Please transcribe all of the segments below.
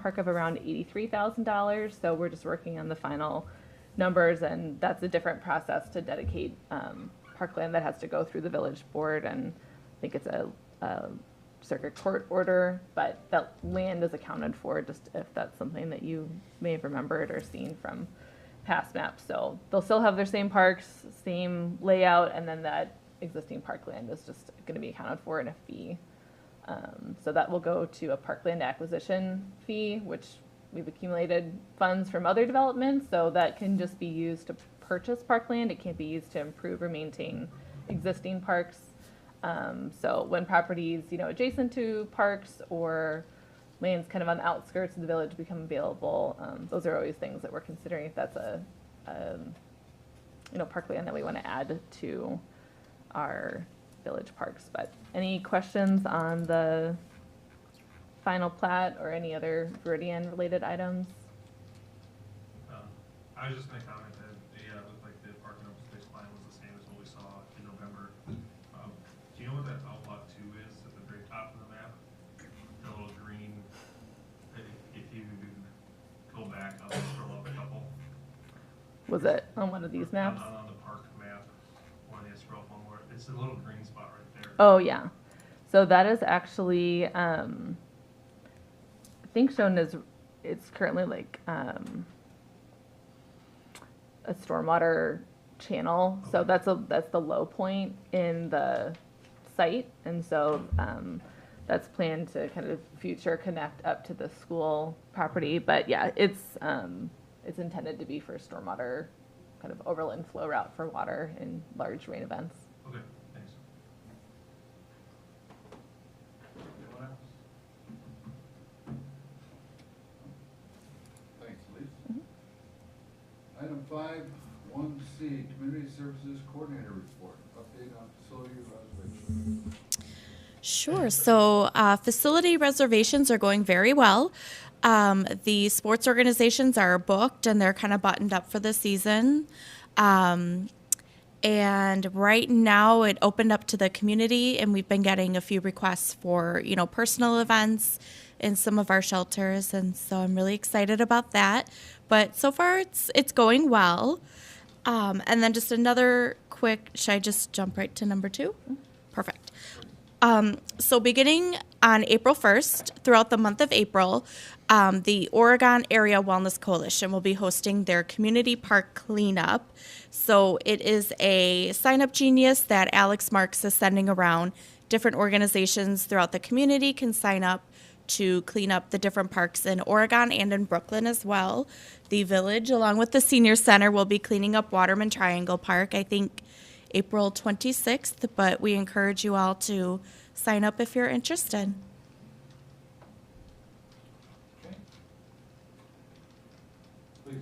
ballpark of around $83,000. So we're just working on the final numbers, and that's a different process to dedicate parkland that has to go through the village board, and I think it's a circuit court order, but that land is accounted for, just if that's something that you may have remembered or seen from past maps. So they'll still have their same parks, same layout, and then that existing parkland is just going to be accounted for in a fee. So that will go to a parkland acquisition fee, which we've accumulated funds from other developments, so that can just be used to purchase parkland. It can't be used to improve or maintain existing parks. So when properties, adjacent to parks or lands kind of on the outskirts of the village become available, those are always things that we're considering if that's a parkland that we want to add to our village parks. But any questions on the final plat or any other Viridian related items? I was just going to comment that it looked like the parking open space plan was the same as what we saw in November. Do you know what that outlot 2 is at the very top of the map? The little green, if you go back, I'll scroll up a couple. Was it on one of these maps? On the park map, one is scroll up one more. It's a little green spot right there. Oh, yeah. So that is actually, I think shown as, it's currently like a stormwater channel. Okay. So that's the low point in the site. And so that's planned to kind of future connect up to the school property. But yeah, it's intended to be for stormwater kind of overland flow route for water in large rain events. Okay, thanks. Anyone else? Thanks, Elise. Item 5.1C, Community Services Coordinator Report, update on facility reservations. Sure. So facility reservations are going very well. The sports organizations are booked and they're kind of buttoned up for the season. And right now it opened up to the community, and we've been getting a few requests for, personal events in some of our shelters. And so I'm really excited about that. But so far it's going well. And then just another quick, should I just jump right to number 2? Perfect. So beginning on April 1st, throughout the month of April, the Oregon Area Wellness Coalition will be hosting their community park cleanup. So it is a sign-up genius that Alex Marks is sending around. Different organizations throughout the community can sign up to clean up the different parks in Oregon and in Brooklyn as well. The village, along with the senior center, will be cleaning up Waterman Triangle Park, I think April 26th, but we encourage you all to sign up if you're interested. Okay. Please.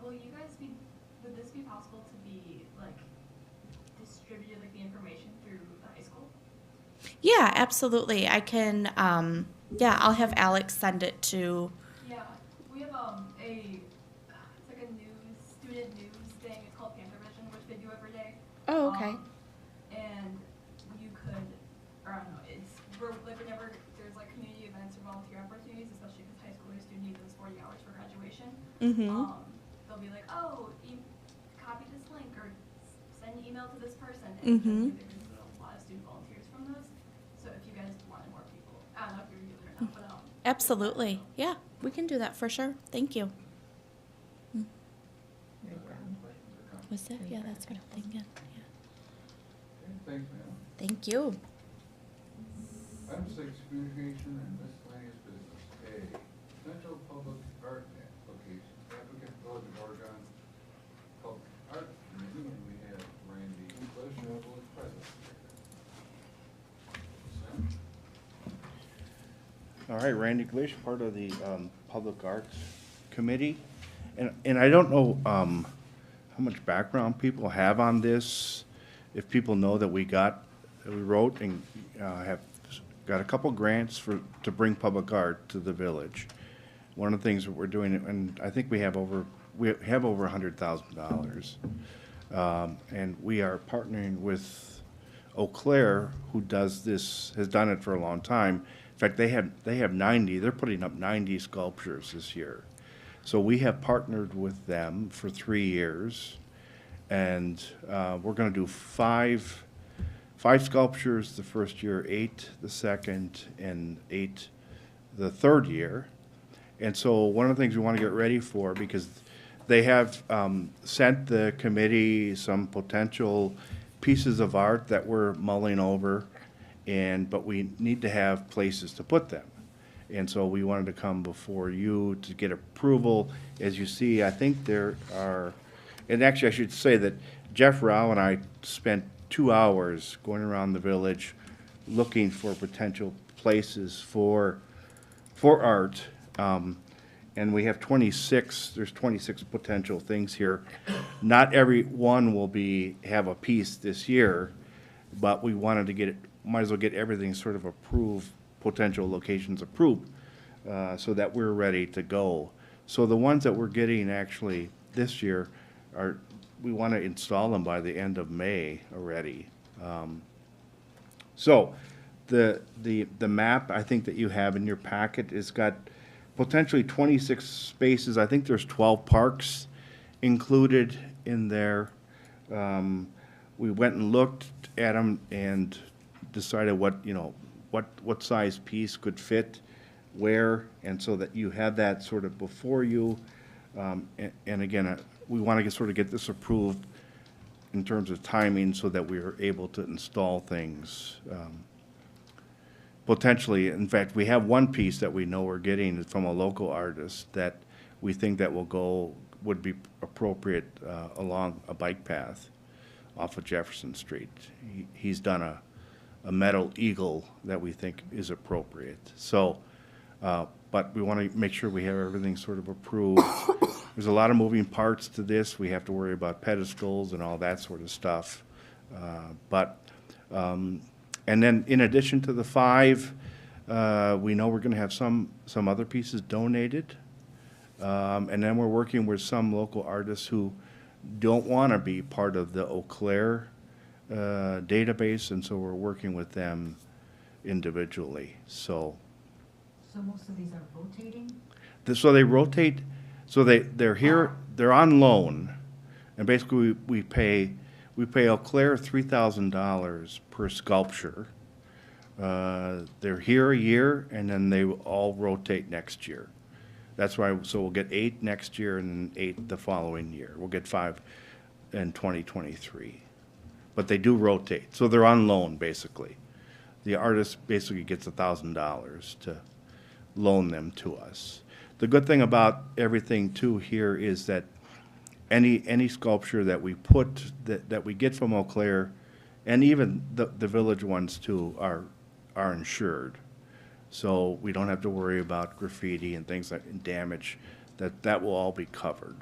Will you guys would this be possible to be, distributed, the information through the high school? Yeah, absolutely. I can, I'll have Alex send it to, Yeah, we have, it's like a student news thing, it's called Panther Vision, which they do every day. oh, okay. And you could, or I don't know, whenever there's community events or volunteer opportunities, especially if it's high school, a student needs those 40 hours for graduation. Mm-hmm. They'll be like, copy this link or send an email to this person. Mhm. And there's a lot of student volunteers from those. So if you guys wanted more people, I don't know if you're doing it or not, but Absolutely. Yeah, we can do that for sure. Thank you. Questions or comments? Was it? Yeah, that's what I'm thinking. Yeah. Okay, thanks, ma'am. Thank you. Item 6, communication and miscellaneous business. A, potential public art application, applicant Village of Oregon Public Art Committee, and we have Randy English, village president. Sam? All right, Randy Glish, part of the Public Arts Committee. And I don't know how much background people have on this, if people know that we wrote and have got a couple grants to bring public art to the village. One of the things that we're doing, and I think we have over $100,000. And we are partnering with Eau Claire, who does this, has done it for a long time. In fact, they have 90, they're putting up 90 sculptures this year. So we have partnered with them for 3 years, and we're gonna do five sculptures the first year, 8 the second, and 8 the third year. And so one of the things we want to get ready for, because they have sent the committee some potential pieces of art that we're mulling over, but we need to have places to put them. And so we wanted to come before you to get approval. As you see, I think there are, and actually I should say that Jeff Rao and I spent 2 hours going around the village looking for potential places for art. And we have 26, there's 26 potential things here. Not every one will have a piece this year, but we wanted to get it, might as well get everything sort of approved, potential locations approved, so that we're ready to go. So the ones that we're getting actually this year we want to install them by the end of May already. So the map, I think, that you have in your packet has got potentially 26 spaces. I think there's 12 parks included in there. We went and looked at them and decided what size piece could fit where, and so that you have that sort of before you. And again, we want to sort of get this approved in terms of timing so that we are able to install things. Potentially, in fact, we have one piece that we know we're getting from a local artist that we think that would be appropriate along a bike path off of Jefferson Street. He's done a metal eagle that we think is appropriate. So, but we want to make sure we have everything sort of approved. There's a lot of moving parts to this. We have to worry about pedestals and all that sort of stuff. And then in addition to the 5, we know we're going to have some other pieces donated. And then we're working with some local artists who don't want to be part of the Eau Claire database, and so we're working with them individually. So most of these are rotating? So they rotate, so they're here, they're on loan, and basically we pay Eau Claire $3,000 per sculpture. They're here a year, and then they will all rotate next year. That's why, so we'll get 8 next year and then 8 the following year. We'll get 5 in 2023. But they do rotate, so they're on loan, basically. The artist basically gets $1,000 to loan them to us. The good thing about everything too here is that any sculpture that we put, that we get from Eau Claire, and even the village ones too, are insured. So we don't have to worry about graffiti and things like damage, that will all be covered.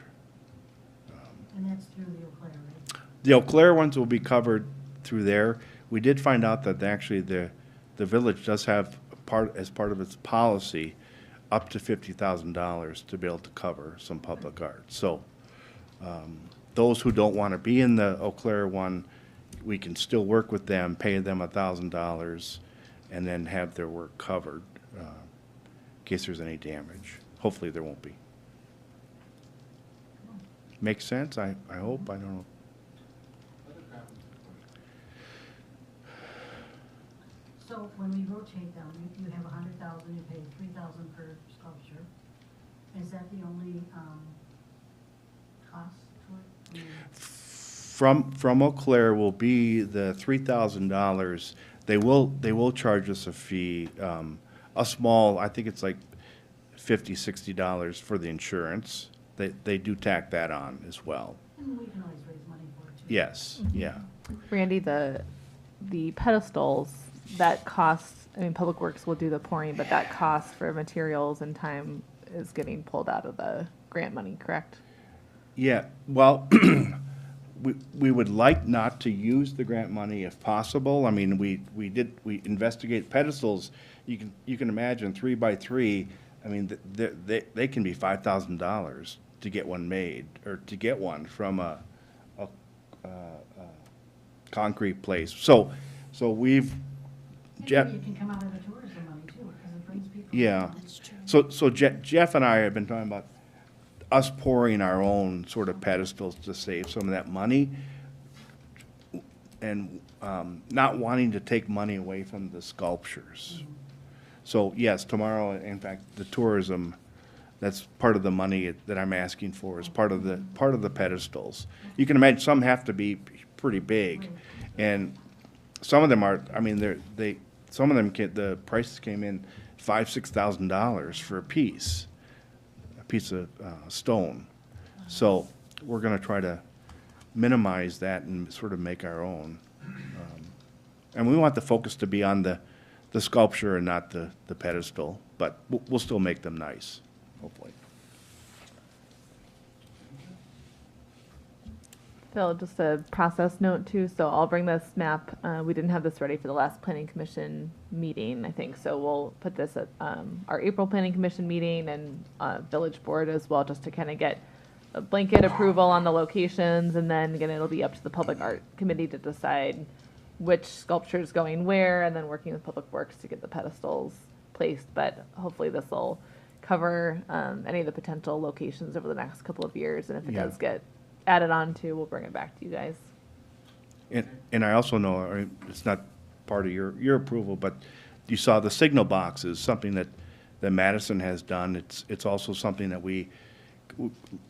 And that's through the Eau Claire, right? The Eau Claire ones will be covered through there. We did find out that actually the village does have as part of its policy up to $50,000 to be able to cover some public art. So those who don't want to be in the Eau Claire one, we can still work with them, pay them $1,000, and then have their work covered in case there's any damage. Hopefully there won't be. Makes sense? I hope. I don't know. Other comments or questions? So when we rotate them, you have 100,000, you pay 3,000 per sculpture. Is that the only cost to it? From Eau Claire will be the $3,000. They will charge us a fee, a small, I think it's like $50, $60 for the insurance. They do tack that on as well. And we can always raise money for it too. Yes, yeah. Randy, the pedestals, that costs, I mean, Public Works will do the pouring, but that cost for materials and time is getting pulled out of the grant money, correct? Yeah, well, we would like not to use the grant money if possible. I mean, we investigate pedestals. You can imagine 3 by 3. I mean, they can be $5,000 to get one made, or to get one from a concrete place. So So we've, Jeff, Maybe it can come out of the tourism money too, because it brings people. yeah. That's true. So Jeff and I have been talking about us pouring our own sort of pedestals to save some of that money and not wanting to take money away from the sculptures. So yes, tomorrow, in fact, the tourism, that's part of the money that I'm asking for, is part of the pedestals. You can imagine some have to be pretty big, and some of them are, I mean, some of them the prices came in $5,000-6,000 for a piece of stone. So we're gonna try to minimize that and sort of make our own. And we want the focus to be on the sculpture and not the pedestal, but we'll still make them nice, hopefully. Phil, just a process note too, so I'll bring this map, we didn't have this ready for the last planning commission meeting, I think, so we'll put this at, our April planning commission meeting and, village board as well, just to kind of get a blanket approval on the locations, and then again, it'll be up to the public art committee to decide which sculpture is going where, and then working with Public Works to get the pedestals placed, but hopefully this will cover, any of the potential locations over the next couple of years, and if it Yeah. does get added on to, we'll bring it back to you guys. And I also know, I mean, it's not part of your approval, but you saw the signal boxes, something that Madison has done. It's also something that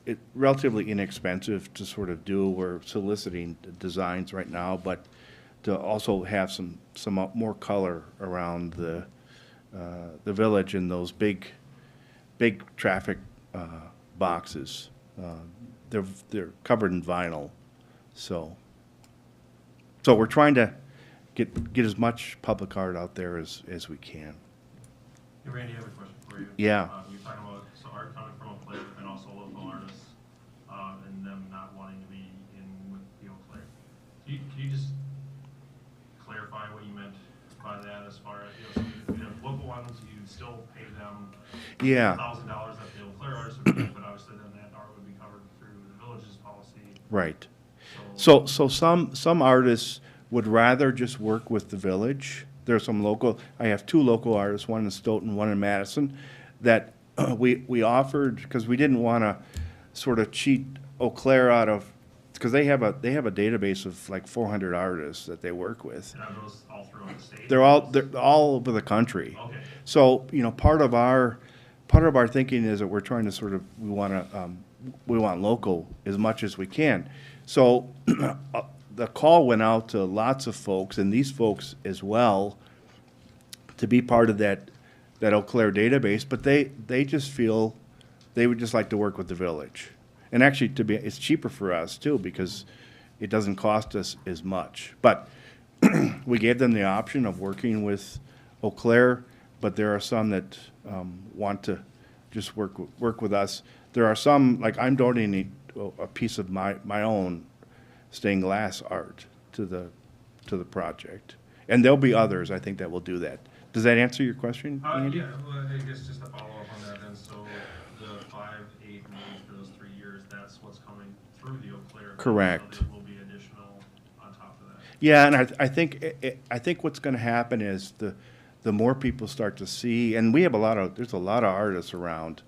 it's relatively inexpensive to sort of do. We're soliciting designs right now, but to also have some more color around the village in those big traffic boxes. They're covered in vinyl, so we're trying to get as much public art out there as we can. Hey, Randy, I have a question for you. Yeah. You're talking about, so art coming from a player and also local artists, and them not wanting to be in with the Eau Claire. Can you just clarify what you meant by that as far as, you know, local ones, you still pay them Yeah. $1,000 that the Eau Claire artists would get, but obviously then that art would be covered through the village's policy. Right. So, So some artists would rather just work with the village. There are some local, I have two local artists, one in Stoughton, one in Madison, that we offered, because we didn't want to sort of cheat Eau Claire out of, because they have a database of like 400 artists that they work with. and are those all throughout the state? They're all over the country. Okay. So, you know, part of our thinking is that we're trying to sort of, we want local as much as we can. So the call went out to lots of folks, and these folks as well, to be part of that Eau Claire database, but they just feel they would just like to work with the village. And actually, it's cheaper for us too, because it doesn't cost us as much. But we gave them the option of working with Eau Claire, but there are some that want to just work with us. There are some, like I'm donating a piece of my own stained glass art to the project. And there'll be others, I think, that will do that. Does that answer your question, Andy? Yeah, well, I guess just to follow up on that then, so the 5, 8 million for those 3 years, that's what's coming through the Eau Claire. Correct. So there will be additional on top of that. Yeah, and I think what's going to happen is the more people start to see, and we have there's a lot of artists around,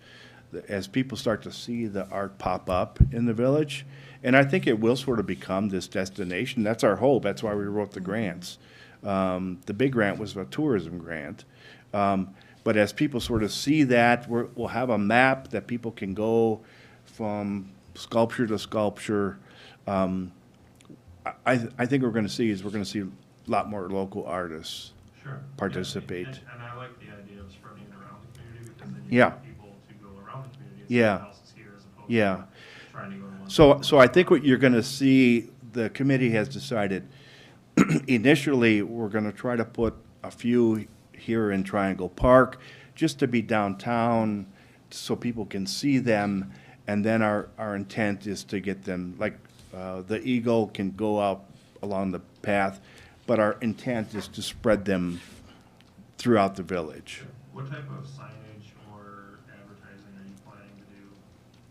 as people start to see the art pop up in the village, and I think it will sort of become this destination. That's our hope. That's why we wrote the grants. The big grant was a tourism grant. But as people sort of see that, we'll have a map that people can go from sculpture to sculpture. I think we're going to see a lot more local artists Sure. participate. And I like the idea of spreading it around the community, because then you Yeah. get people to go around the community and Yeah. see what else is here, as opposed Yeah. to trying to go to one. So I think what you're going to see, the committee has decided, initially, we're going to try to put a few here in Triangle Park, just to be downtown, so people can see them. And then our intent is to get them, like, the Eagle can go out along the path, but our intent is to spread them throughout the village. What type of signage or advertising are you planning to do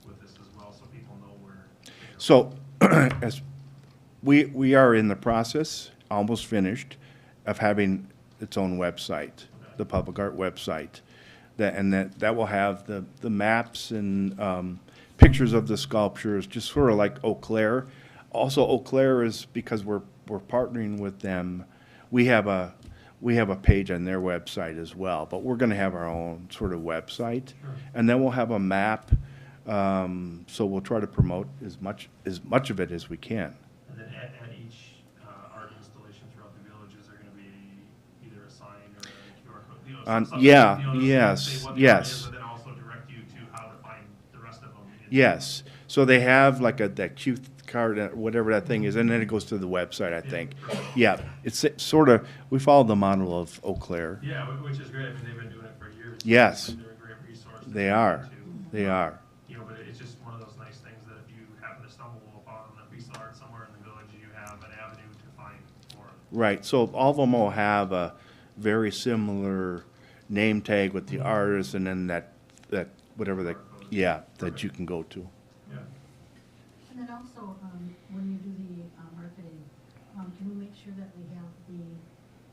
with this as well, so people know where? So, as we are in the process, almost finished, of having its own website, the public art website. That will have the maps and pictures of the sculptures, just sort of like Eau Claire. Also, Eau Claire is, because we're partnering with them, we have a page on their website as well, but we're gonna have our own sort of website. And then we'll have a map, so we'll try to promote as much of it as we can. And then at each art installation throughout the village, is there gonna be either a sign or a QR code? You know, something, Yeah, you know, to yes, say what the art is, yes. but then also direct you to how to find the rest of them. Yes, so they have like that cute card, whatever that thing is, and then it goes to the website, I think. Yeah, it's sort of, we follow the model of Eau Claire. Yeah, which is great. I mean, they've been doing it for years. Yes. They're a great resource. to They go are, to. they are. You know, but it's just one of those nice things that if you happen to stumble upon a piece of art somewhere in the village, you have an avenue to find more. Right, so all of them will have a very similar name tag with the artist, and then that whatever that, yeah, that you can go to. Yeah. And then also, when you do the marketing, can we make sure that we have the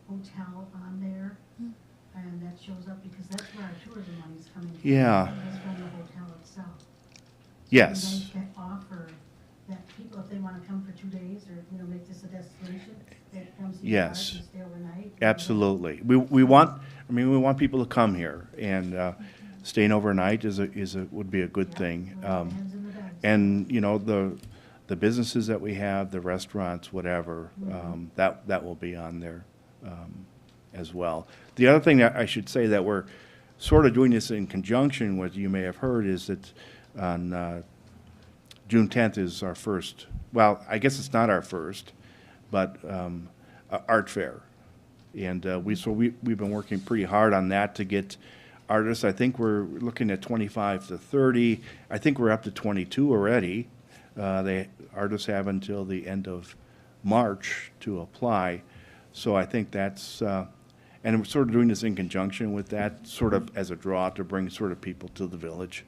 hotel on there? And that shows up, because that's where our tourism money is coming from. Yeah. That's from the hotel itself. Yes, And they can offer that people, if they want to come for 2 days, or, you know, make this a destination, that comes to your Yes. park and stay overnight. absolutely. We want people to come here, and staying overnight would be a good Yeah, thing. we'll have the heads in the beds. And, you know, the businesses that we have, the restaurants, whatever, that will be on there as well. The other thing that I should say that we're sort of doing this in conjunction with, you may have heard, is that on June 10th is our first, well, I guess it's not our first, but art fair. And we've been working pretty hard on that to get artists. I think we're looking at 25 to 30. I think we're up to 22 already. Artists have until the end of March to apply. So I think that's, and we're sort of doing this in conjunction with that, sort of as a draw to bring sort of people to the village.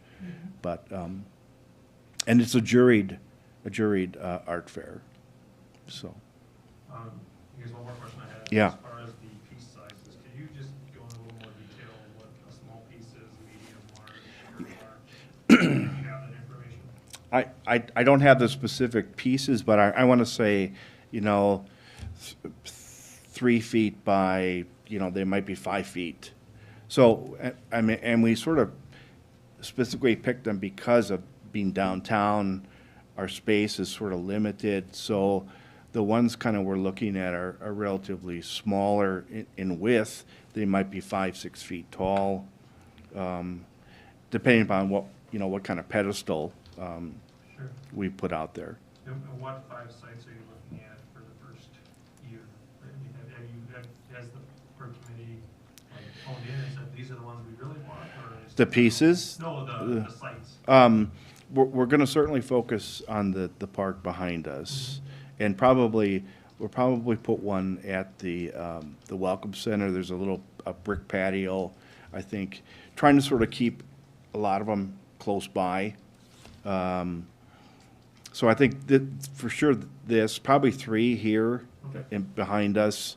But, and it's a juried art fair, so. Here's one more question I had. Yeah. As far as the piece sizes, could you just go into a little more detail on what a small piece is, medium, large, sugar, large? Do you have that information? I don't have the specific pieces, but I want to say, you know, 3 feet by, you know, they might be 5 feet. So, I mean, and we sort of specifically picked them because of being downtown. Our space is sort of limited, so the ones kind of we're looking at are relatively smaller in width. They might be 5, 6 feet tall, depending upon what kind of pedestal Sure. we put out there. And what 5 sites are you looking at for the first year? I mean, has the PERC committee like honed in and said, these are the ones we really want, or is? The pieces? No, the sites. We're going to certainly focus on the park behind us, and we'll probably put one at the Welcome Center. There's a brick patio, I think, trying to sort of keep a lot of them close by. So I think that for sure probably 3 here Okay. and behind us.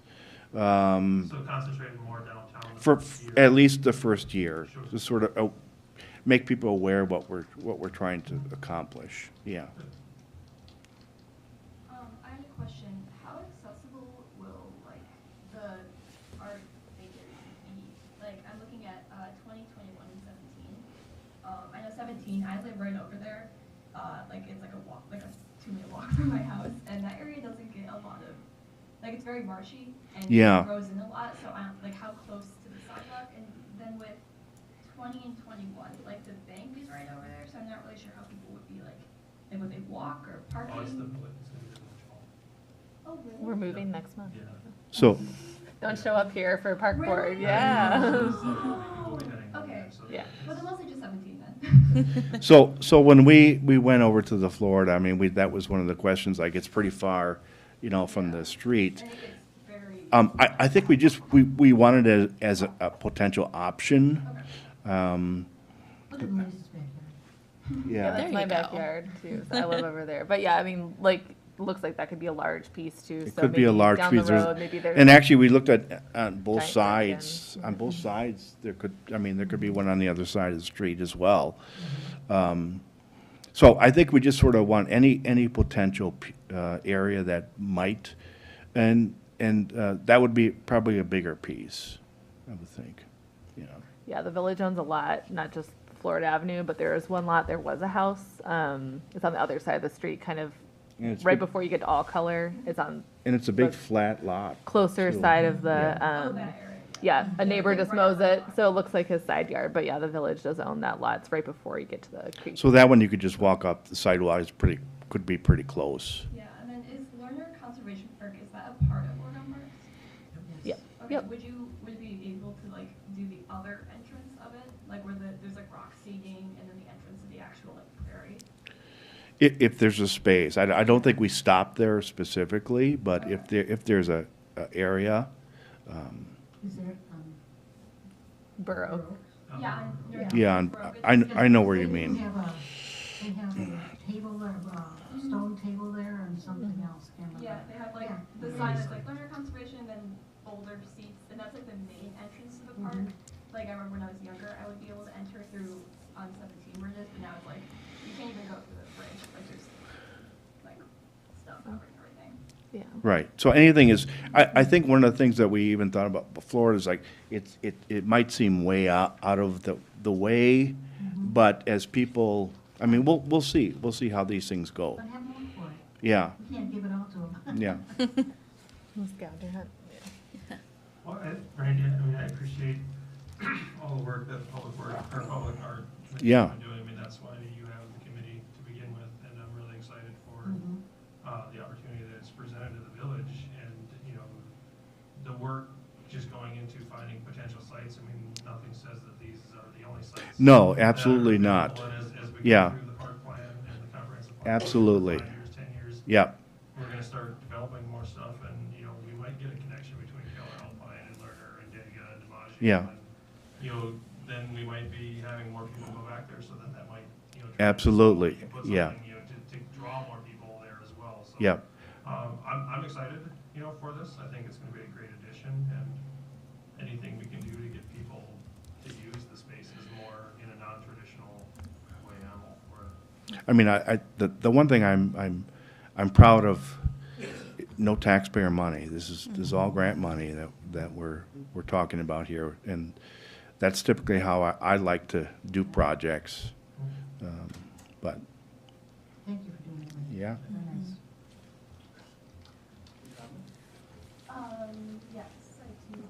So concentrated more downtown. the For first year. at least the first year, Sure. to sort of make people aware of what we're trying to accomplish. Yeah. I had a question. How accessible will like the art figures be? Like I'm looking at 20, 21, and 17. I know 17. I live right over there. Like it's like a walk, like a 2-minute walk from my house, and that area doesn't get a lot of, like it's very marshy and Yeah. it grows in a lot. So I don't like how close to the sidewalk. And then with 20 and 21, like the bank is right over there, so I'm not really sure how people would be like would they walk or parking? Oh, it's gonna be the village hall. Oh, really? We're moving next month. Yeah. So, Don't show up here for park board, Really? yeah. We'll be heading down Okay. there, so Yeah. Well, then mostly just 17 then. so when we went over to the Florida, I mean, that was one of the questions, like, it's pretty far, you know, from the street. I think it's very. I think we wanted it as a potential option. Okay. Look at Lisa's backyard. Yeah, Yeah, that's There my you go. backyard too. So I live over there. But yeah, I mean, like looks like that could be a large piece too. It So could be a maybe large down piece. the There's- road, maybe there's. And actually, we looked at, on both Giant sides, dragon. on both sides, there could be one on the other side of the street as well. So I think we just sort of want any potential area that might, and that would be probably a bigger piece, I would think, you know. Yeah, the village owns a lot, not just Florida Avenue, but there is one lot, there was a house. It's on the other side of the street, kind of And it's right big- before you get to All Color. It's on And it's a big the flat lot. closer too. side of the, Oh, that area. yeah, a neighbor Like just right mows on the it, line. so it looks like his side yard, but yeah, the village does own that lot. It's right before you get to the creek. So that one, you could just walk up the sidewalk, it's could be pretty close. Yeah, and then is Lerner Conservation Park, is that a part of Oregon Parks? Yep, Okay, yep. would you be able to like do the other entrance of it? Like where there's like rock seating and then the entrance to the actual like prairie? If there's a space, I don't think we stopped there specifically, but if there's a area, Is there, Borough. Yeah. and- yeah, and Broke it. I know where you They mean. have a table there, a stone table there and something else, can't remember. Yeah, they have like Yeah. the sign that's like Lerner Conservation, then boulder seats, and that's like the main entrance to the park. Like I remember when I was younger, I would be able to enter through on 17 bridges, but now it's like, you can't even go through the bridge, like there's like stuff covering everything. Yeah. Right, so anything is, I think one of the things that we even thought about Florida is like, it might seem way out of the way, but as people, I mean, we'll see how these things go. But have room for it. Yeah, You can't give it all to them. yeah, Well, Randy, I mean, I appreciate all the work that Public Art Committee Yeah. has been doing. I mean, that's why you have the committee to begin with, and I'm really excited for the opportunity that's presented to the village, and, you know, the work just going into finding potential sites. I mean, nothing says that these are the only sites. No, that are absolutely not. available, and as we Yeah. go through the park plan and the comprehensive plan. Absolutely. 5 years, 10 years, yeah, we're gonna start developing more stuff, and, you know, we might get a connection between Keller Alpine and Lerner and Dega and DiMaggio. Yeah. And, you know, then we might be having more people go back there, so then that might, you know. Absolutely, put yeah. something, you know, to draw more people there as well, so. yeah. I'm excited, you know, for this. I think it's gonna be a great addition, and anything we can do to get people to use the spaces more in a non-traditional way, I'm all for it. I mean, the one thing I'm proud of, no taxpayer money. This is all grant money that we're talking about here, and that's typically how I like to do projects. But Thank you for doing it. Randy. yeah, Very nice. Yes, I do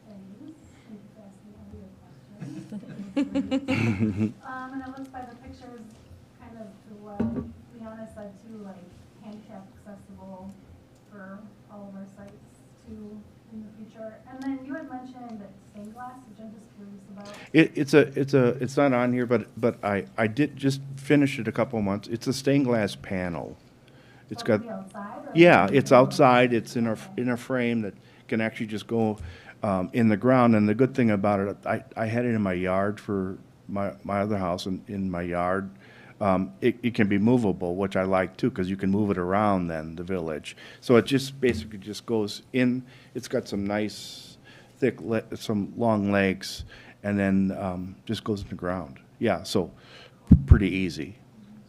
things. You can ask me all your questions. And it looks by the pictures, kind of, to be honest, I do like handicap accessible for all of our sites too in the future. And then you had mentioned that stained glass, which I'm just curious about. it's not on here, but I did just finish it a couple of months. It's a stained glass panel. It's So got. it'll be outside, or- Yeah, it's outside, it's in a frame that can actually just go in the ground, and the good thing about it, I had it in my yard for my other house in my yard. It can be movable, which I like too, because you can move it around then, the village. So it just basically just goes in, it's got some nice, some long legs, and then just goes in the ground. Yeah, so pretty easy.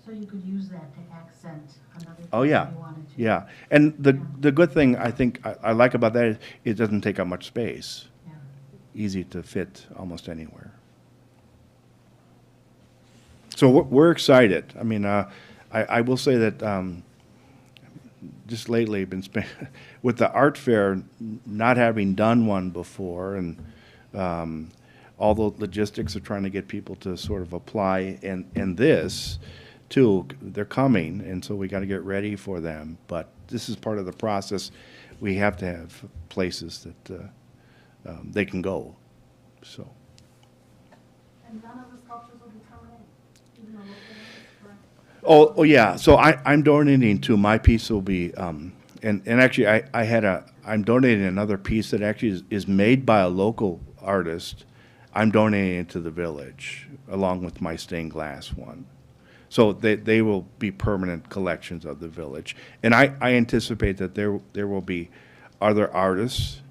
So you could use that to accent another thing Oh, if yeah, you wanted to. yeah. And the good thing I think I like about that is it doesn't take up much space. Yeah. Easy to fit almost anywhere. So we're excited. I mean, I will say that just lately, been with the art fair, not having done one before, and all the logistics of trying to get people to sort of apply, and this, too, they're coming, and so we got to get ready for them. But this is part of the process. We have to have places that they can go, so. And none of the sculptures will be permanent, even though local ones, correct? Oh, yeah, so I'm donating to, my piece will be, and actually, I'm donating another piece that actually is made by a local artist. I'm donating it to the village, along with my stained glass one. So they will be permanent collections of the village. And I anticipate that there will be other artists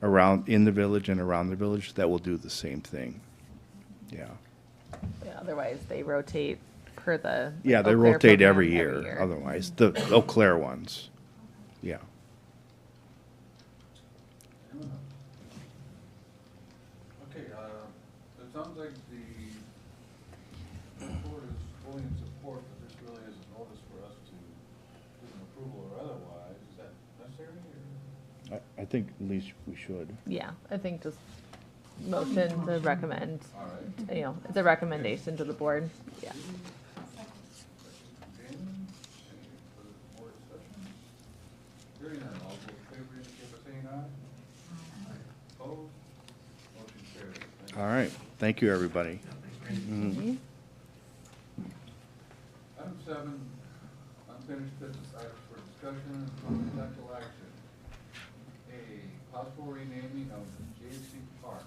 around, in the village and around the village that will do the same thing. Yeah. Yeah, otherwise they rotate per the. Yeah, they Eau Claire rotate program every year, otherwise, the Eau Claire ones. Yeah. Okay, it sounds like the board is fully in support, but this really is a notice for us to give an approval or otherwise. Is that necessary, or? I think at least we should. Yeah, I think just motion to recommend, All right. you know, it's a recommendation to the board, yeah. Any further board discussion? Hearing none, all those in favor indicate by saying aye. Opposed? Motion carries. Thank you. All right, thank you, everybody. Mhm. Item 7, unfinished business items for discussion and potential action. A, possible renaming of J.C. Park.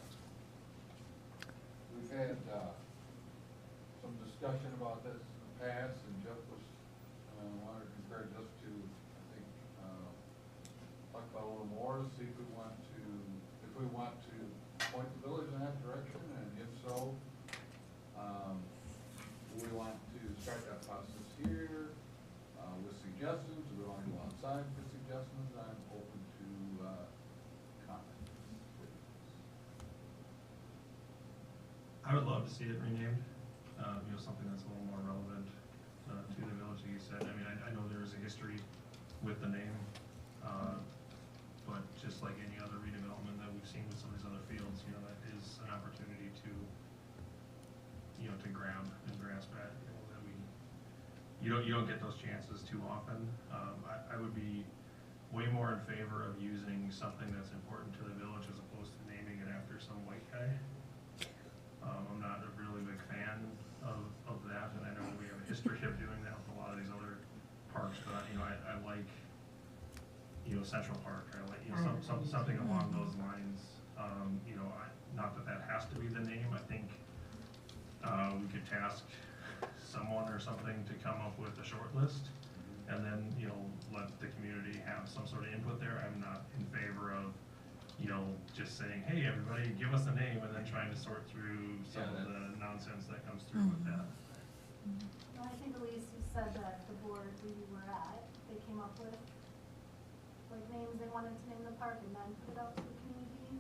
We've had some discussion about this in the past, and Jeff was, wanted to compare just to, I think, talk about a little more, to see if we want to point the village in that direction, and if so, do we want to start that process here with suggestions? Do we want to go outside for suggestions? I'm open to comments. I would love to see it renamed, you know, something that's a little more relevant to the village, like you said. I mean, I know there is a history with the name, but just like any other redevelopment that we've seen with some of these other fields, you know, that is an opportunity to, you know, to grab and grasp at, you know, that you don't get those chances too often. I would be way more in favor of using something that's important to the village as opposed to naming it after some white guy. I'm not a really big fan of that, and I know we have a history of doing that with a lot of these other parks, but, you know, I like, you know, Central Park, I like, you know, something along those lines. You know, not that that has to be the name. I think we could task someone or something to come up with a short list, and then, you know, let the community have some sort of input there. I'm not in favor of, you know, just saying, hey, everybody, give us a name, and then trying to sort through some of the nonsense that comes through with that. Well, I think Elise, you said that the board where you were at, they came up with like names they wanted to name the park and then put it out to the community.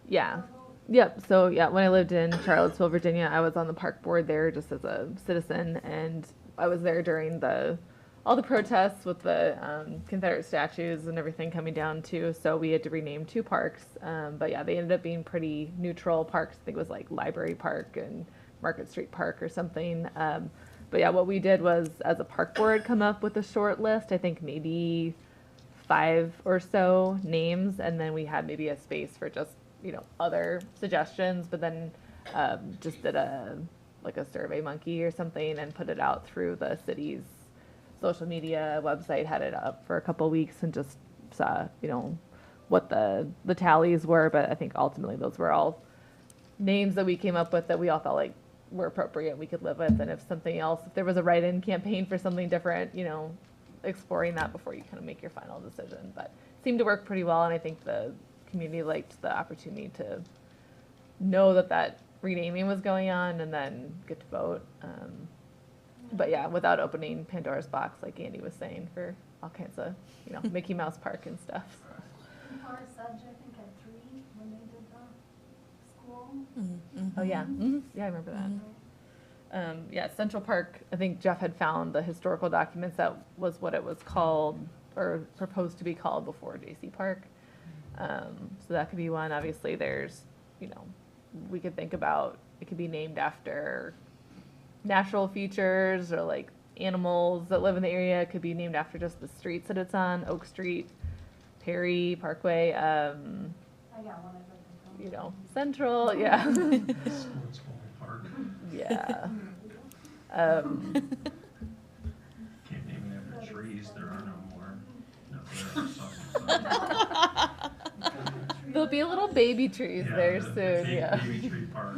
Yeah. level. Yep. So yeah, when I lived in Charlottesville, Virginia, I was on the park board there just as a citizen, and I was there during all the protests with the Confederate statues and everything coming down too. So we had to rename 2 parks. But yeah, they ended up being pretty neutral parks. I think it was like Library Park and Market Street Park or something. But yeah, what we did was, as a park board, come up with a short list. I think maybe 5 or so names, and then we had maybe a space for just, you know, other suggestions. But then just did a Survey Monkey or something and put it out through the city's social media website, had it up for a couple weeks, and just saw, you know, what the tallies were. But I think ultimately those were all names that we came up with that we all felt like were appropriate, we could live with. And if something else, if there was a write-in campaign for something different, you know, exploring that before you kind of make your final decision. But it seemed to work pretty well, and I think the community liked the opportunity to know that renaming was going on and then get to vote. But yeah, without opening Pandora's box, like Andy was saying, for all kinds of, you know, Mickey Mouse Park and stuff. Forest Edge, I think, had 3 when they did the school. Oh yeah, yeah, I remember that. Yeah, Central Park, I think Jeff had found the historical documents, that was what it was called, or proposed to be called, before J.C. Park. So that could be one. Obviously, there's, you know, we could think about, it could be named after natural features or like animals that live in the area. It could be named after just the streets that it's on, Oak Street, Perry, Parkway, I got one I'd like to you know, Central, yeah. Sports Park. Yeah. Can't name it after trees, there are no more. No, there are some. There'll be little baby trees there the soon, yeah. Baby Tree Park.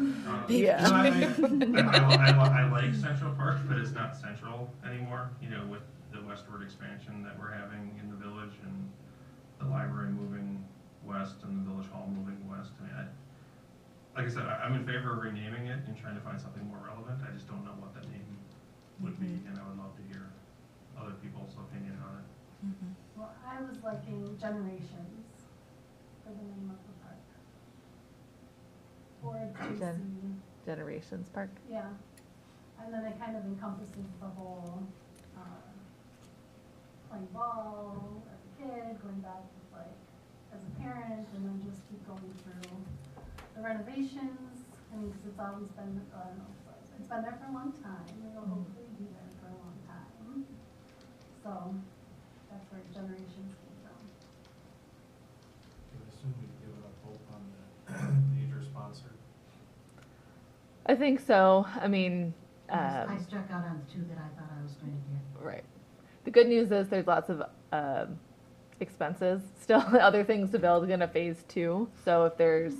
Yeah. I like Central Park, but it's not central anymore, you know, with the westward expansion that we're having in the village and the library moving west and the village hall moving west. I mean, like I said, I'm in favor of renaming it and trying to find something more relevant. I just don't know what that name would be, and I would love to hear other people's opinion on it. Well, I was liking Generations for the name of the park. Or JC, Generations Park. yeah. And then it kind of encompasses the whole, playing ball as a kid, going back with like, as a parent, and then just keep going through the renovations. I mean, 'cause it's always been, I don't know, it's been there for a long time. It'll hopefully be there for a long time. So that's where Generations came from. I would assume we'd give up hope on the major sponsor. I think so. I mean, I struck out on two that I thought I was going to get. right. The good news is there's lots of expenses still, other things to build in a phase 2. So if there's,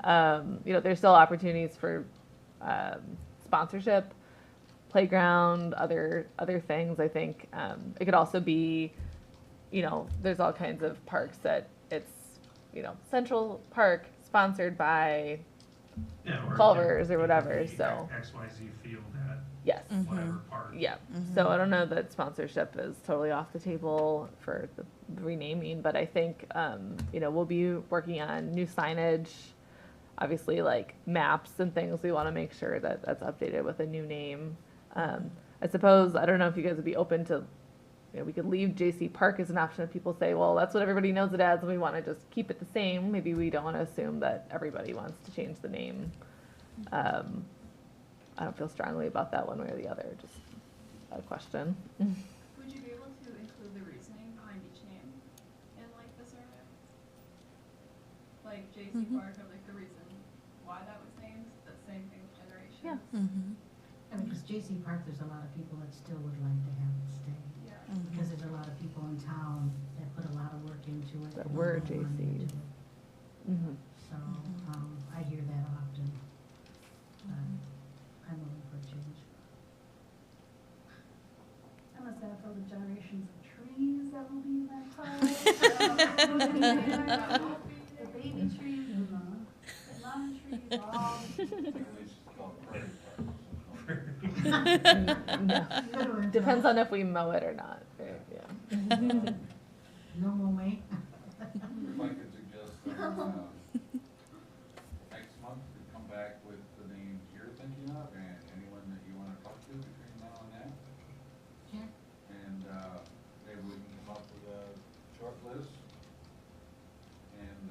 there's still opportunities for sponsorship, playground, other things. I think it could also be, there's all kinds of parks that it's, Central Park sponsored by Yeah, or Culver's or it could whatever, be so. XYZ field at Yes. whatever park. Yeah, so I don't know that sponsorship is totally off the table for the renaming, but I think, we'll be working on new signage, obviously like maps and things. We want to make sure that that's updated with a new name. I suppose, I don't know if you guys would be open to, we could leave JC Park as an option if people say, well, that's what everybody knows it as, and we want to just keep it the same. Maybe we don't want to assume that everybody wants to change the name. I don't feel strongly about that one way or the other, just a question. Would you be able to include the reasoning behind each name in like the survey? Like JC Park, or like the reason why that was named, the same thing with Generations? Yeah. I mean, because JC Park, there's a lot of people that still would like to have it stay. Yeah. Because there's a lot of people in town that put a lot of work into it. That and were a lot of money JCs. into it. Mm-hmm. So, I hear that often. I'm looking for a change. I'm just gonna throw the generations of trees that will be in that park. The baby trees and the lemon trees, all. No. Depends on if we mow it or not, right? Yeah. No more way? If I could suggest, next month, we come back with the names you're thinking of and anyone that you wanna talk to between now and then. Sure. And, maybe we can come up with a short list and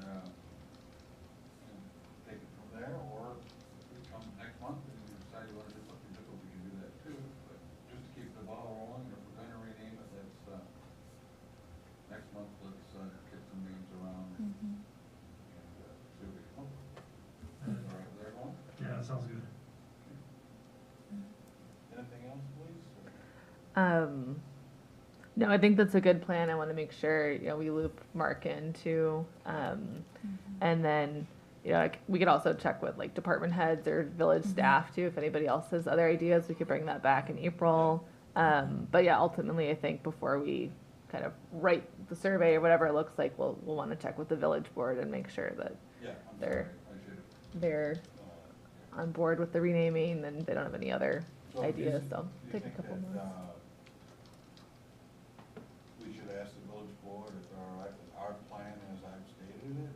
take it from there, or if we come next month and we decide you wanna do something different, we can do that too. But just to keep the ball rolling, if we're gonna rename it, that's, next month, let's, get some names around and, see what we come up with. All right, with everyone? Yeah, that sounds good. Anything else, please? No, I think that's a good plan. I want to make sure, we loop Mark in too. And then, we could also check with like department heads or village staff too. If anybody else has other ideas, we could bring that back in April. But yeah, ultimately, I think before we kind of write the survey or whatever it looks like, we'll want to check with the village board and make sure that Yeah, I'm There. sorry, I should have. they're on board with the renaming and they don't have any other So ideas, do so you take a think couple that, months. We should ask the village board if they're all right with our plan as I've stated it,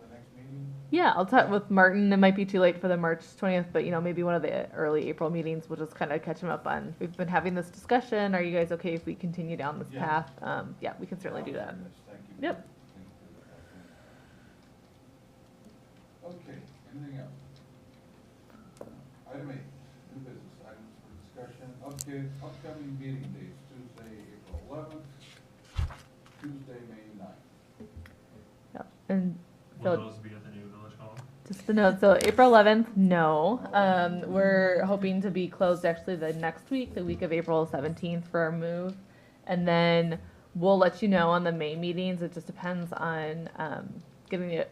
the next meeting? Yeah, I'll talk with Martin. It might be too late for the March 20th, but maybe one of the early April meetings, we'll just kind of catch him up on, we've been having this discussion. Are you guys okay if we continue down this Yeah. path? Yeah, we can certainly do that. Yes, thank you. Yep. Thank you. Okay, anything else? Item 8, new business, items for discussion, upcoming meeting dates, Tuesday, April 11th, Tuesday, May 9th. Yeah. And Will so those be at the new village hall? just a note, so April 11th, no. We're hoping to be closed actually the next week, the week of April 17th for our move. And then we'll let you know on the May meetings. It just depends on getting the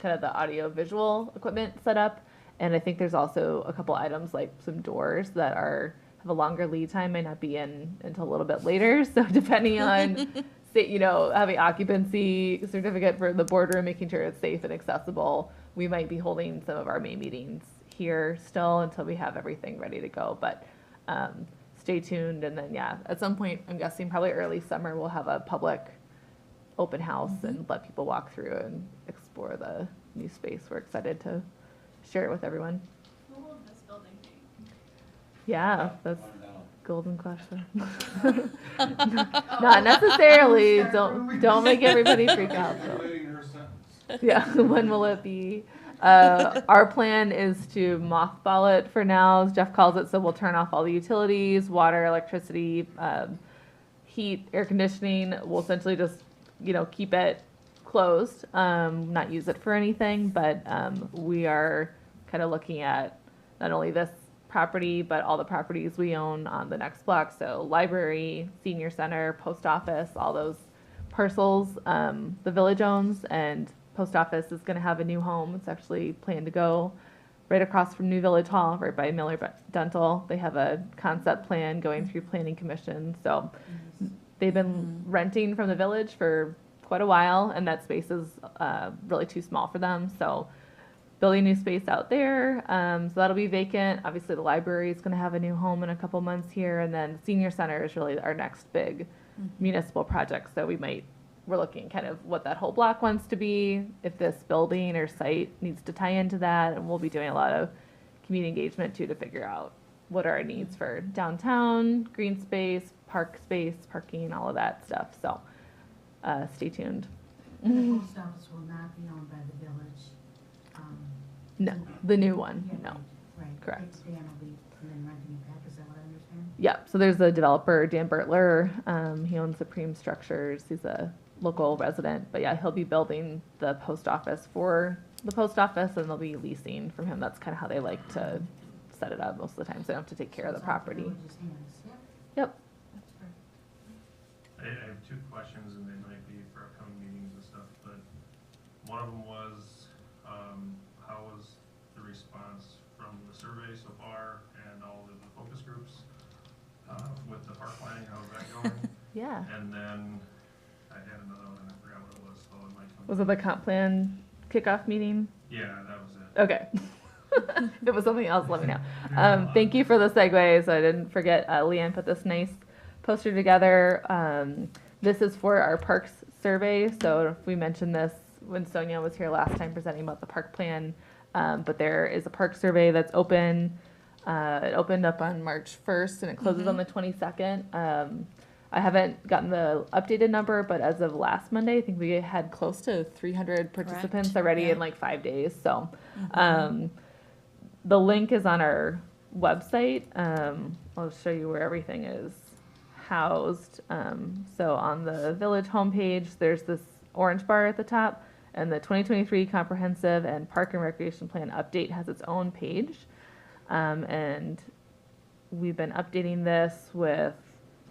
kind of the audio visual equipment set up. And I think there's also a couple items like some doors that have a longer lead time, may not be in until a little bit later. So depending on, having occupancy certificate for the boardroom, making sure it's safe and accessible, we might be holding some of our May meetings here still until we have everything ready to go. But stay tuned. And then, at some point, I'm guessing probably early summer, we'll have a public open house and let people walk through and explore the new space. We're excited to share it with everyone. What will this building be? Yeah, that's Find out. golden question. Not necessarily. Don't make everybody freak out. though. Completing her sentence. Yeah, when will it be? Our plan is to mothball it for now, as Jeff calls it. So we'll turn off all the utilities, water, electricity, heat, air conditioning. We'll essentially just, keep it closed, not use it for anything. But we are kind of looking at not only this property, but all the properties we own on the next block. So library, senior center, post office, all those parcels the village owns, and post office is going to have a new home. It's actually planned to go right across from New Village Hall, right by Miller Dental. They have a concept plan going through planning commission. So they've been renting from the village for quite a while, and that space is really too small for them. So building new space out there. So that'll be vacant. Obviously the library is going to have a new home in a couple months here. And then senior center is really our next big municipal project. So we're looking kind of what that whole block wants to be, if this building or site needs to tie into that. And we'll be doing a lot of community engagement too, to figure out what are our needs for downtown, green space, parking, all of that stuff. So stay tuned. And the post office will not be owned by the village. No, the new one, Yeah, no. Right. Correct. Dan will be then renting it back, is that what I understand? Yeah, so there's a developer, Dan Bertler. He owns Supreme Structures. He's a local resident, but he'll be building the post office for the post office, and they'll be leasing from him. That's kind of how they like to set it up most of the time, so they don't have to take care of the So it's out property. village's hands. Yep, Yep. that's perfect. I have two questions, and they might be for upcoming meetings and stuff, but one of them was, how was the response from the survey so far and all of the focus groups with the park planning? How's that going? Yeah. And then I had another one, and I forgot what it was, so it might come. Was it the comp plan kickoff meeting? Yeah, that was it. Okay. If it was something else, let me know. Thank you for the segue. So I didn't forget, Leanne put this nice poster together. This is for our parks survey. So we mentioned this when Sonia was here last time presenting about the park plan. But there is a park survey that's open. It opened up on March 1st and it closes on the 22nd. I haven't gotten the updated number, but as of last Monday, I think we had close to 300 participants already in like 5 days. So the link is on our website. I'll show you where everything is housed. So on the village homepage, there's this orange bar at the top, and the 2023 Comprehensive and Park and Recreation Plan update has its own page. And we've been updating this with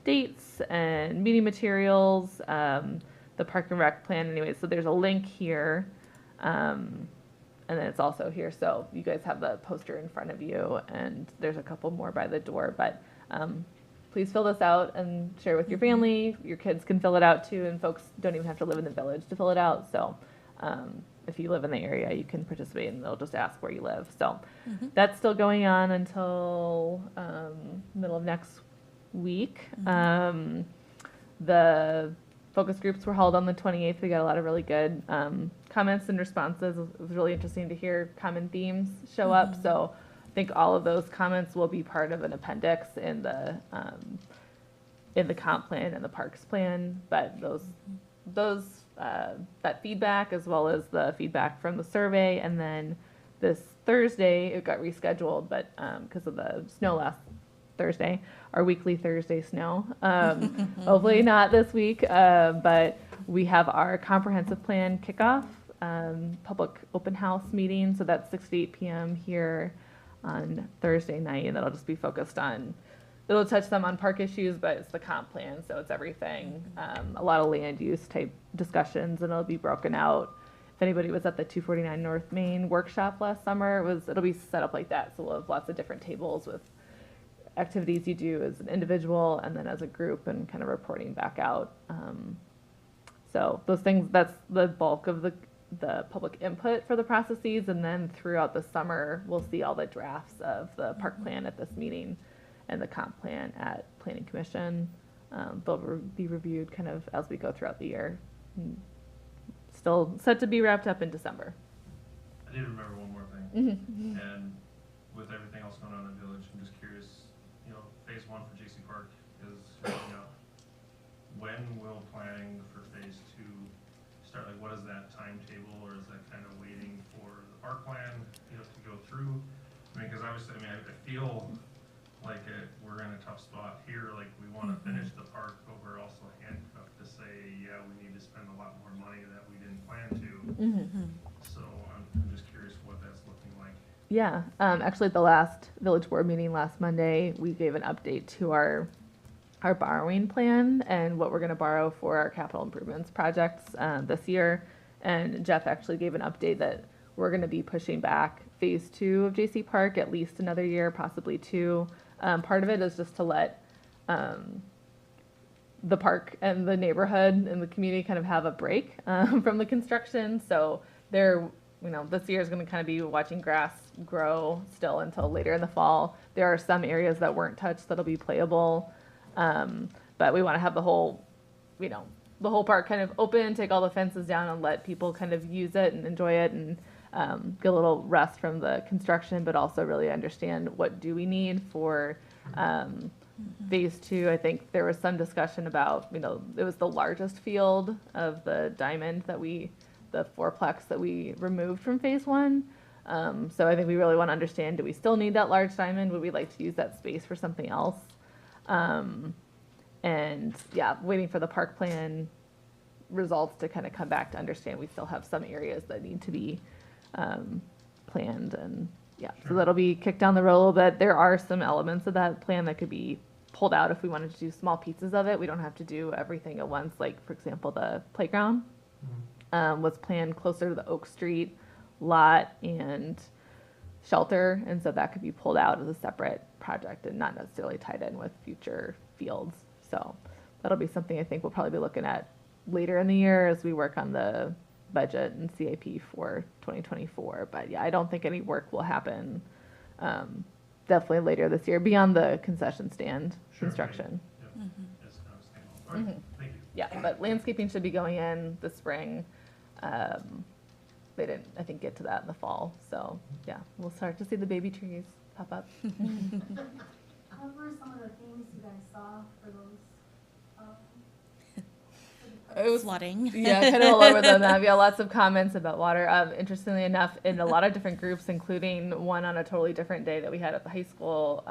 dates and meeting materials, the Park and Rec plan anyway. So there's a link here. And then it's also here. So you guys have the poster in front of you, and there's a couple more by the door. But please fill this out and share with your family. Your kids can fill it out too, and folks don't even have to live in the village to fill it out. So if you live in the area, you can participate, and they'll just ask where you live. So that's still going on until middle of next week. The focus groups were held on the 28th. We got a lot of really good comments and responses. It was really interesting to hear common themes show up. So I think all of those comments will be part of an appendix in the comp plan and the parks plan. But that feedback, as well as the feedback from the survey, and then this Thursday it got rescheduled, but because of the snow last Thursday, our weekly Thursday snow. Hopefully not this week, but we have our comprehensive plan kickoff, public open house meeting. So that's 6 to 8 p.m. here on Thursday night, and that'll just be focused on, it'll touch them on park issues, but it's the comp plan, so it's everything. A lot of land use type discussions, and it'll be broken out if anybody was at the 249 North Main workshop last summer, it'll be set up like that. So we'll have lots of different tables with activities you do as an individual and then as a group and kind of reporting back out. So those things, that's the bulk of the public input for the processes. And then throughout the summer, we'll see all the drafts of the park plan at this meeting and the comp plan at Planning Commission. They'll be reviewed kind of as we go throughout the year. Still set to be wrapped up in December. I did remember one more thing. Mm-hmm. And with everything else going on in the village, I'm just curious, phase 1 for JC Park is wrapping up. When will planning for phase 2 start? Like, what is that timetable, or is that kind of waiting for the park plan, to go through? I mean, because obviously, I feel like we're in a tough spot here. Like, we want to finish the park, but we're also handcuffed to say, yeah, we need to spend a lot more money that we didn't plan to. So I'm just curious what that's looking like. Yeah, actually at the last village board meeting last Monday, we gave an update to our borrowing plan and what we're going to borrow for our capital improvements projects this year. And Jeff actually gave an update that we're going to be pushing back phase 2 of JC Park at least another year, possibly 2. Part of it is just to let the park and the neighborhood and the community kind of have a break from the construction. So this year is going to kind of be watching grass grow still until later in the fall. There are some areas that weren't touched that'll be playable. But we want to have the whole park kind of open, take all the fences down and let people kind of use it and enjoy it and get a little rest from the construction, but also really understand what do we need for phase 2. I think there was some discussion about, it was the largest field of the diamond the fourplex that we removed from phase 1. So I think we really want to understand, do we still need that large diamond? Would we like to use that space for something else? And yeah, waiting for the park plan results to kind of come back to understand we still have some areas that need to be planned. And yeah, so that'll be kicked down the road a little bit. There are some elements of that plan that could be pulled out if we wanted to do small pieces of it. We don't have to do everything at once. Like, for example, the playground was planned closer to the Oak Street lot and shelter, and so that could be pulled out as a separate project and not necessarily tied in with future fields. So that'll be something I think we'll probably be looking at later in the year as we work on the budget and CIP for 2024. But yeah, I don't think any work will happen definitely later this year beyond the concession stand construction. Yep. That's kind of stable. All right, thank you. Yeah, but landscaping should be going in this spring. They didn't, I think, get to that in the fall. So yeah, we'll start to see the baby trees pop up. What were some of the themes you guys saw for those? It was Flooding. Yeah, kind of all over the map. Yeah, lots of comments about water. Interestingly enough, in a lot of different groups, including one on a totally different day that we had at the high school,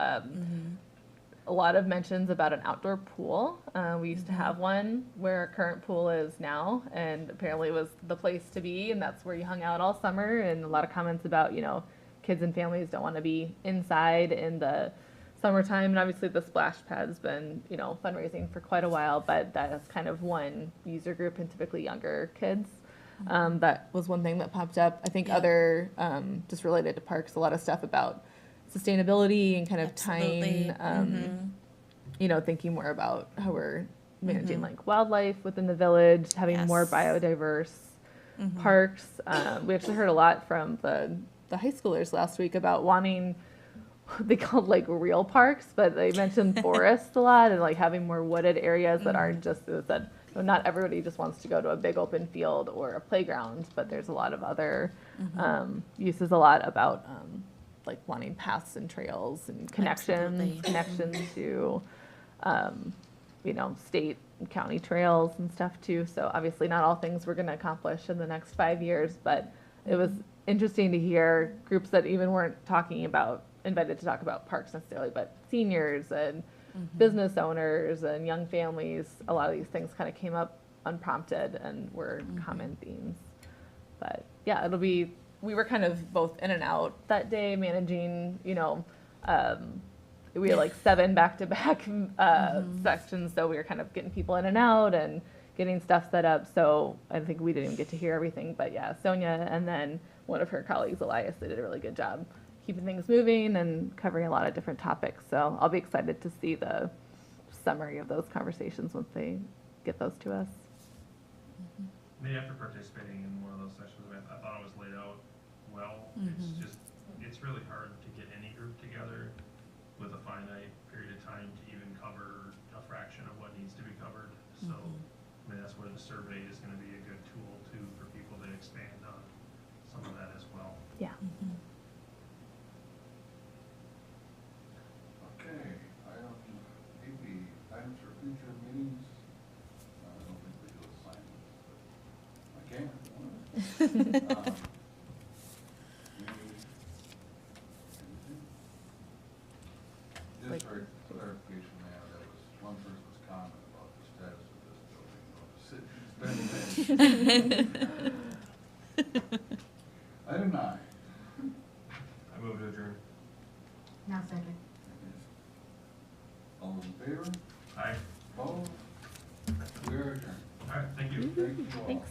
a lot of mentions about an outdoor pool. We used to have one where our current pool is now, and apparently it was the place to be, and that's where you hung out all summer. And a lot of comments about, kids and families don't want to be inside in the summertime. And obviously the splash pad's been, fundraising for quite a while, but that is kind of one user group, and typically younger kids. That was one thing that popped up. I think other, just related to parks, a lot of stuff about sustainability and kind of tying, thinking more about how we're managing like wildlife within the village, having more biodiverse parks. We actually heard a lot from the high schoolers last week about wanting, they called like real parks, but they mentioned forests a lot and like having more wooded areas that aren't just that. Not everybody just wants to go to a big open field or a playground, but there's a lot of other uses. A lot about like wanting paths and trails and connections to state and county trails and stuff too. So obviously not all things we're going to accomplish in the next 5 years, but it was interesting to hear groups that even weren't invited to talk about parks necessarily, but seniors and business owners and young families. A lot of these things kind of came up unprompted and were common themes. But yeah, we were kind of both in and out that day managing, we had like 7 back-to-back sections, so we were kind of getting people in and out and getting stuff set up. So I think we didn't even get to hear everything, but yeah, Sonia and then one of her colleagues, Elias, they did a really good job keeping things moving and covering a lot of different topics. So I'll be excited to see the summary of those conversations once they get those to us. After participating in one of those sessions, I thought it was laid out well. It's really hard to get any group together with a finite period of time to even cover a fraction of what needs to be covered. So, I mean, that's where the survey is gonna be a good tool too, for people to expand on some of that as well. Yeah. Okay, item 8B, items for future meetings. I don't think we do assignments, but I can if you want. Just for clarification, man, that was, one person's comment about the status of this building, Item 9. I move to adjourn. Now second. All those in favor? Aye. Opposed? We are adjourned. All right, thank you. Thank you all. Thanks.